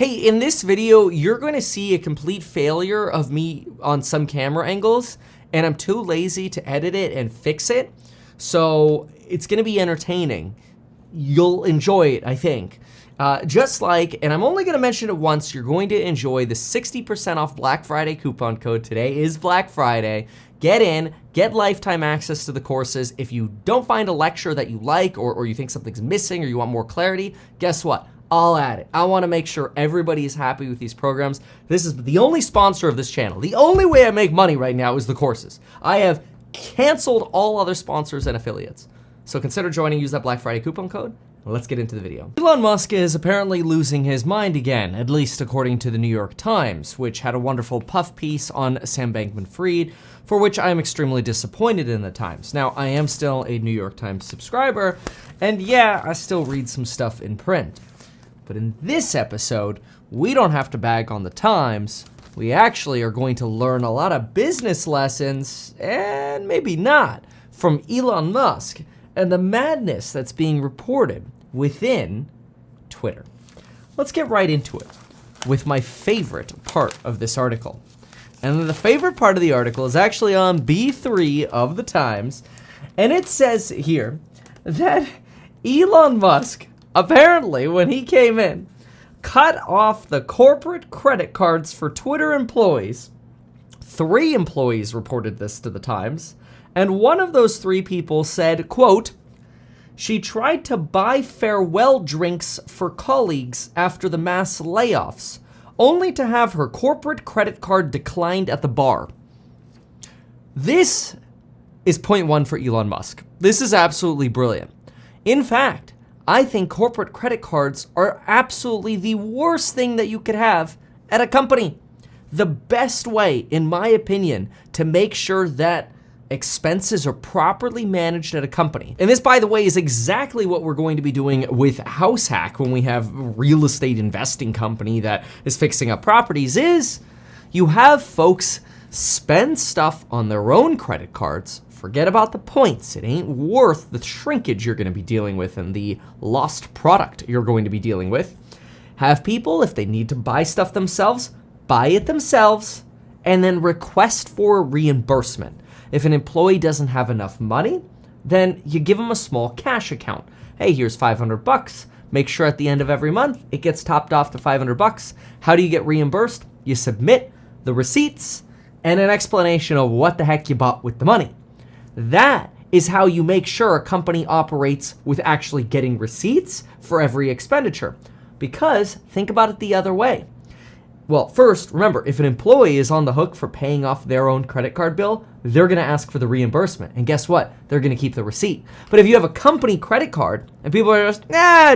Hey, in this video, you're going to see a complete failure of me on some camera angles, and I'm too lazy to edit it and fix it, so it's going to be entertaining. You'll enjoy it, I think. And I'm only going to mention it once, you're going to enjoy the 60% off Black Friday coupon code. Today is Black Friday. Get in, get lifetime access to the courses. If you don't find a lecture that you like or you think something's missing or you want more clarity, guess what? I'll add it. I want to make sure everybody is happy with these programs. This is the only sponsor of this channel. The only way I make money right now is the courses. I have canceled all other sponsors and affiliates. So consider joining, use that Black Friday coupon code. Let's get into the video. Elon Musk is apparently losing his mind again, at least according to the New York Times, which had a wonderful puff piece on Sam Bankman-Fried, for which I am extremely disappointed in the Times. Now, I am still a New York Times subscriber, and yeah, I still read some stuff in print. But in this episode, we don't have to bag on the Times. We actually are going to learn a lot of business lessons, and maybe not, from Elon Musk and the madness that's being reported within Twitter. Let's get right into it with my favorite part of this article. And the favorite part of the article is actually on B3 of the Times, and it says here that Elon Musk, apparently, when he came in, cut off the corporate credit cards for Twitter employees. 3 employees reported this to the Times, and one of those 3 people said, quote, "She tried to buy farewell drinks for colleagues after the mass layoffs, only to have her corporate credit card declined at the bar." This is point 1 for Elon Musk. This is absolutely brilliant. In fact, I think corporate credit cards are absolutely the worst thing that you could have at a company. The best way, in my opinion, to make sure that expenses are properly managed at a company. And this, by the way, is exactly what we're going to be doing with House Hack when we have a real estate investing company that is fixing up properties, is you have folks spend stuff on their own credit cards. Forget about the points. It ain't worth the shrinkage you're going to be dealing with and the lost product you're going to be dealing with. Have people, if they need to buy stuff themselves, buy it themselves, and then request for reimbursement. If an employee doesn't have enough money, then you give them a small cash account. Hey, here's $500. Make sure at the end of every month it gets topped off to $500. How do you get reimbursed? You submit the receipts and an explanation of what the heck you bought with the money. That is how you make sure a company operates with actually getting receipts for every expenditure. Because think about it the other way. Well, first, remember, if an employee is on the hook for paying off their own credit card bill, they're going to ask for the reimbursement. And guess what? They're going to keep the receipt. But if you have a company credit card and people are just,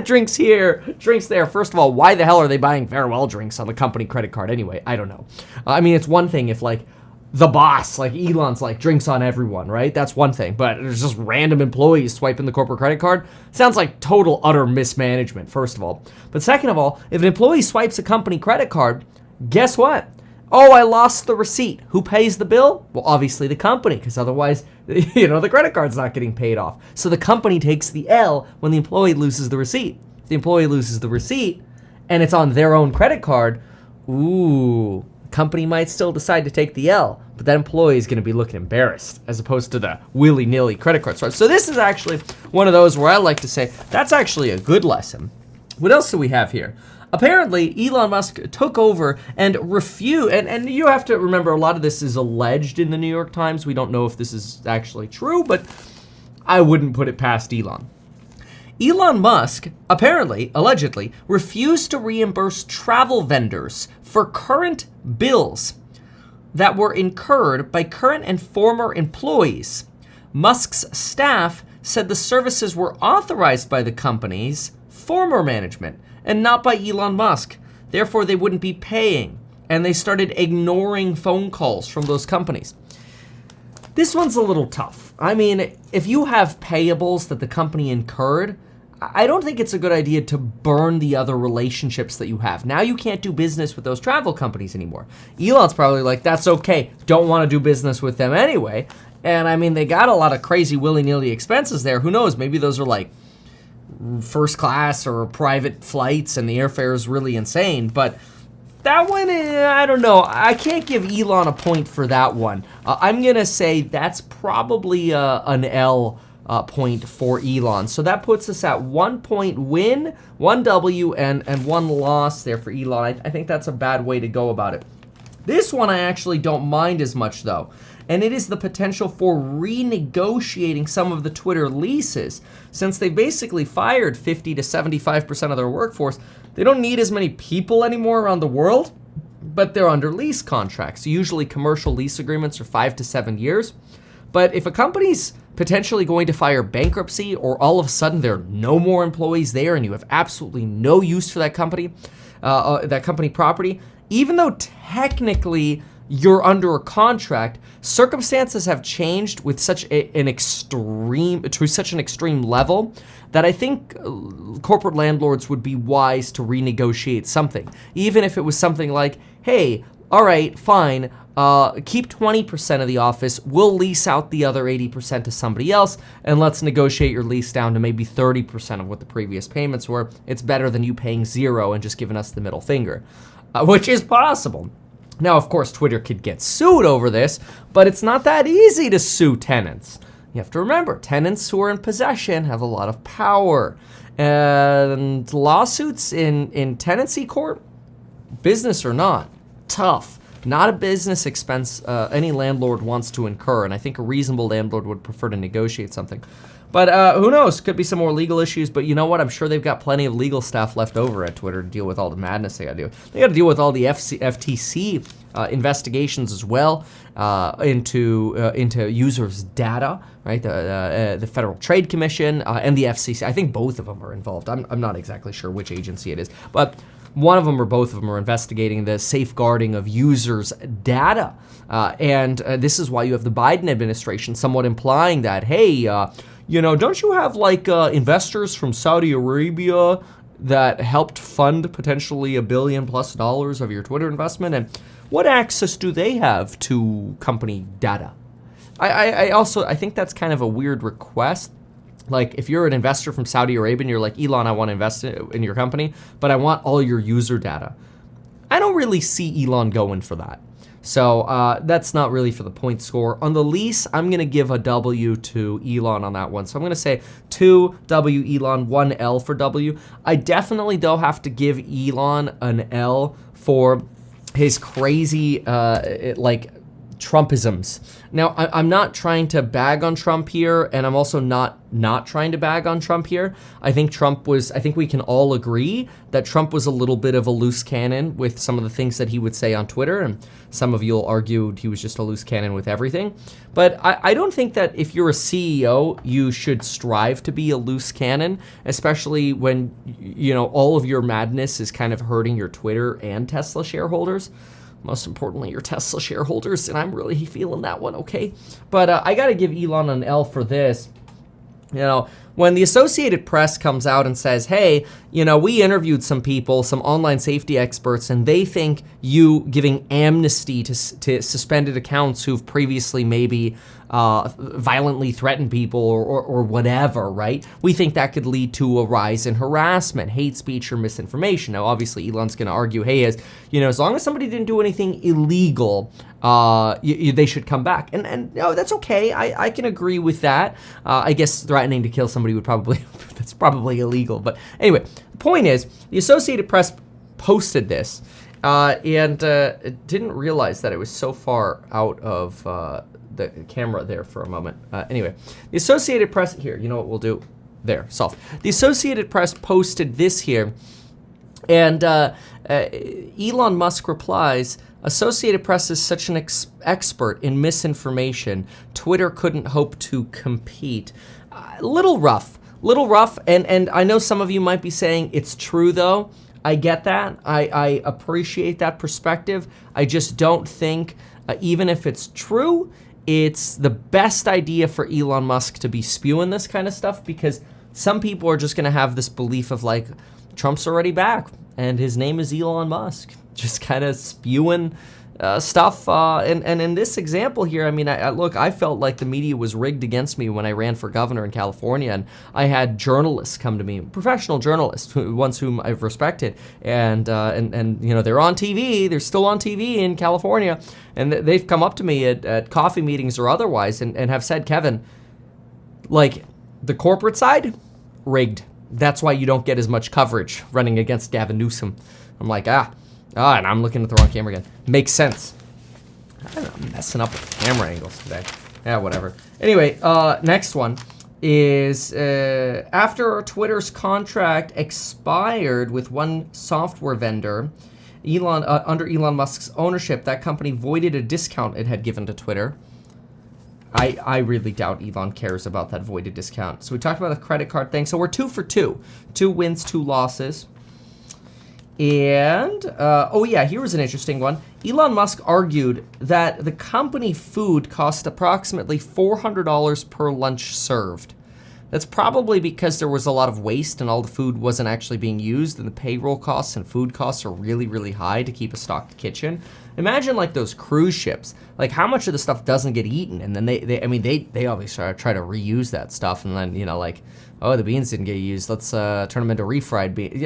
drinks here, drinks there. First of all, why the hell are they buying farewell drinks on the company credit card anyway? I don't know. I mean, it's one thing if like the boss, like Elon's like drinks on everyone, right? That's one thing. But there's just random employees swiping the corporate credit card. Sounds like total utter mismanagement, first of all. But second of all, if an employee swipes a company credit card, guess what? Oh, I lost the receipt. Who pays the bill? Well, obviously the company, because otherwise, the credit card's not getting paid off. So the company takes the L when the employee loses the receipt. If the employee loses the receipt and it's on their own credit card, the company might still decide to take the L, but that employee is going to be looking embarrassed as opposed to the willy-nilly credit card swipe. So this is actually one of those where I like to say, that's actually a good lesson. What else do we have here? Apparently, Elon Musk took over and refused, and you have to remember a lot of this is alleged in the New York Times. We don't know if this is actually true, but I wouldn't put it past Elon. Elon Musk, apparently, allegedly, refused to reimburse travel vendors for current bills that were incurred by current and former employees. Musk's staff said the services were authorized by the company's former management and not by Elon Musk. Therefore, they wouldn't be paying, and they started ignoring phone calls from those companies. This one's a little tough. I mean, if you have payables that the company incurred, I don't think it's a good idea to burn the other relationships that you have. Now you can't do business with those travel companies anymore. Elon's probably like, that's okay, don't want to do business with them anyway. And I mean, they got a lot of crazy willy-nilly expenses there. Who knows, maybe those are like first class or private flights and the airfare is really insane. But that one, I don't know. I can't give Elon a point for that one. I'm going to say that's probably an L point for Elon. So that puts us at 1 point win, 1 W, and 1 loss there for Elon. I think that's a bad way to go about it. This one I actually don't mind as much, though, and it is the potential for renegotiating some of the Twitter leases. Since they basically fired 50 to 75% of their workforce, they don't need as many people anymore around the world, but they're under lease contracts. Usually commercial lease agreements are 5 to 7 years. But if a company's potentially going to file bankruptcy, or all of a sudden there are no more employees there and you have absolutely no use for that company property, even though technically you're under a contract, circumstances have changed with such an extreme level that I think corporate landlords would be wise to renegotiate something. Even if it was something like, hey, all right, fine, keep 20% of the office, we'll lease out the other 80% to somebody else, and let's negotiate your lease down to maybe 30% of what the previous payments were. It's better than you paying zero and just giving us the middle finger. Which is possible. Now, of course, Twitter could get sued over this, but it's not that easy to sue tenants. You have to remember, tenants who are in possession have a lot of power. And lawsuits in tenancy court, business or not, tough. Not a business expense any landlord wants to incur, and I think a reasonable landlord would prefer to negotiate something. But who knows? Could be some more legal issues, but you know what? I'm sure they've got plenty of legal staff left over at Twitter to deal with all the madness they got to do. They got to deal with all the FTC investigations as well into users' data, right? The Federal Trade Commission and the FCC. I think both of them are involved. I'm not exactly sure which agency it is, but one of them or both of them are investigating the safeguarding of users' data. And this is why you have the Biden administration somewhat implying that, hey, don't you have like investors from Saudi Arabia that helped fund potentially $1 billion+ of your Twitter investment? And what access do they have to company data? I think that's kind of a weird request. Like, if you're an investor from Saudi Arabia and you're like, Elon, I want to invest in your company, but I want all your user data. I don't really see Elon going for that. So that's not really for the point score. On the lease, I'm going to give a W to Elon on that one. So I'm going to say 2 W Elon, 1 L for W. I definitely, though, have to give Elon an L for his crazy, Trumpisms. Now, I'm not trying to bag on Trump here, and I'm also not trying to bag on Trump here. I think we can all agree that Trump was a little bit of a loose cannon with some of the things that he would say on Twitter, and some of you will argue he was just a loose cannon with everything. But I don't think that if you're a CEO, you should strive to be a loose cannon, especially when, all of your madness is kind of hurting your Twitter and Tesla shareholders. Most importantly, your Tesla shareholders, and I'm really feeling that one, okay? But I got to give Elon an L for this. When the Associated Press comes out and says, hey, we interviewed some people, some online safety experts, and they think you giving amnesty to suspended accounts who've previously maybe violently threatened people or whatever, right? We think that could lead to a rise in harassment, hate speech, or misinformation. Now, obviously, Elon's going to argue, hey, as long as somebody didn't do anything illegal, they should come back. And that's okay. I can agree with that. I guess threatening to kill somebody that's probably illegal. But anyway, the point is, the Associated Press posted this and didn't realize that it was so far out of the camera there for a moment. Anyway, the Associated Press, here, you know what we'll do? There, solved. The Associated Press posted this here, and Elon Musk replies, Associated Press is such an expert in misinformation. Twitter couldn't hope to compete. Little rough, and I know some of you might be saying it's true, though. I get that. I appreciate that perspective. I just don't think, even if it's true, it's the best idea for Elon Musk to be spewing this kind of stuff, because some people are just going to have this belief of like, Trump's already back and his name is Elon Musk, just kind of spewing stuff. And in this example here, I mean, look, I felt like the media was rigged against me when I ran for governor in California, and I had journalists come to me, professional journalists, ones whom I've respected, and they're on TV, they're still on TV in California, and they've come up to me at coffee meetings or otherwise and have said, Kevin, like, the corporate side, rigged. That's why you don't get as much coverage running against Gavin Newsom. I'm like, and I'm looking at the wrong camera again. Makes sense. I'm messing up with camera angles today. Yeah, whatever. Anyway, next one is after Twitter's contract expired with one software vendor, under Elon Musk's ownership, that company voided a discount it had given to Twitter. I really doubt Elon cares about that voided discount. So we talked about the credit card thing. So we're 2 for 2. 2 wins, 2 losses. And, here was an interesting one. Elon Musk argued that the company food cost approximately $400 per lunch served. That's probably because there was a lot of waste and all the food wasn't actually being used, and the payroll costs and food costs are really, really high to keep a stocked kitchen. Imagine like those cruise ships. Like how much of the stuff doesn't get eaten, and then they obviously try to reuse that stuff, and then the beans didn't get used. Let's turn them into refried beans.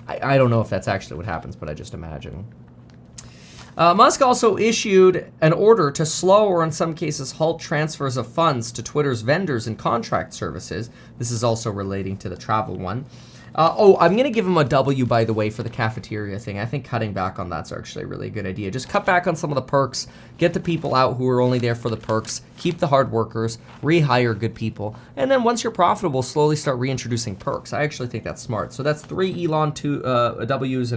I don't know if that's actually what happens, but I just imagine. Musk also issued an order to slow or in some cases halt transfers of funds to Twitter's vendors and contract services. This is also relating to the travel one. I'm going to give him a W, by the way, for the cafeteria thing. I think cutting back on that's actually a really good idea. Just cut back on some of the perks, get the people out who are only there for the perks, keep the hard workers, rehire good people, and then once you're profitable, slowly start reintroducing perks. I actually think that's smart. So that's 3 Elon, 2 W's,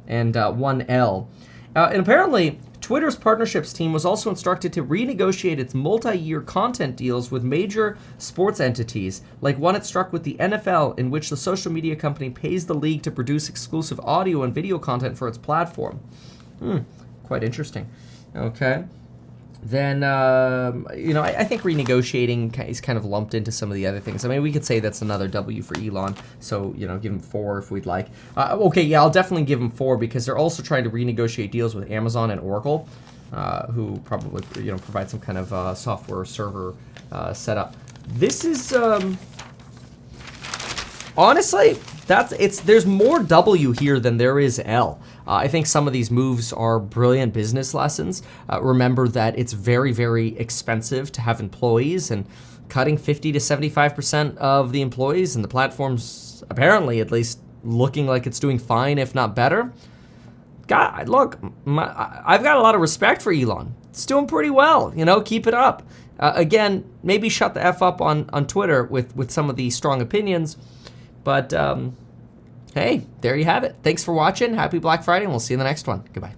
and 1 L. And apparently, Twitter's partnerships team was also instructed to renegotiate its multi-year content deals with major sports entities, like one it struck with the NFL, in which the social media company pays the league to produce exclusive audio and video content for its platform. Quite interesting. Okay. Then, I think renegotiating is kind of lumped into some of the other things. I mean, we could say that's another W for Elon, so, give him 4 if we'd like. I'll definitely give him 4 because they're also trying to renegotiate deals with Amazon and Oracle, who probably, provide some kind of software server setup. This is, honestly, there's more W here than there is L. I think some of these moves are brilliant business lessons. Remember that it's very, very expensive to have employees, and cutting 50 to 75% of the employees, and the platform's apparently at least looking like it's doing fine, if not better. God, look, I've got a lot of respect for Elon. It's doing pretty well, keep it up. Again, maybe shut the F up on Twitter with some of these strong opinions, but hey, there you have it. Thanks for watching. Happy Black Friday, and we'll see you in the next one. Goodbye.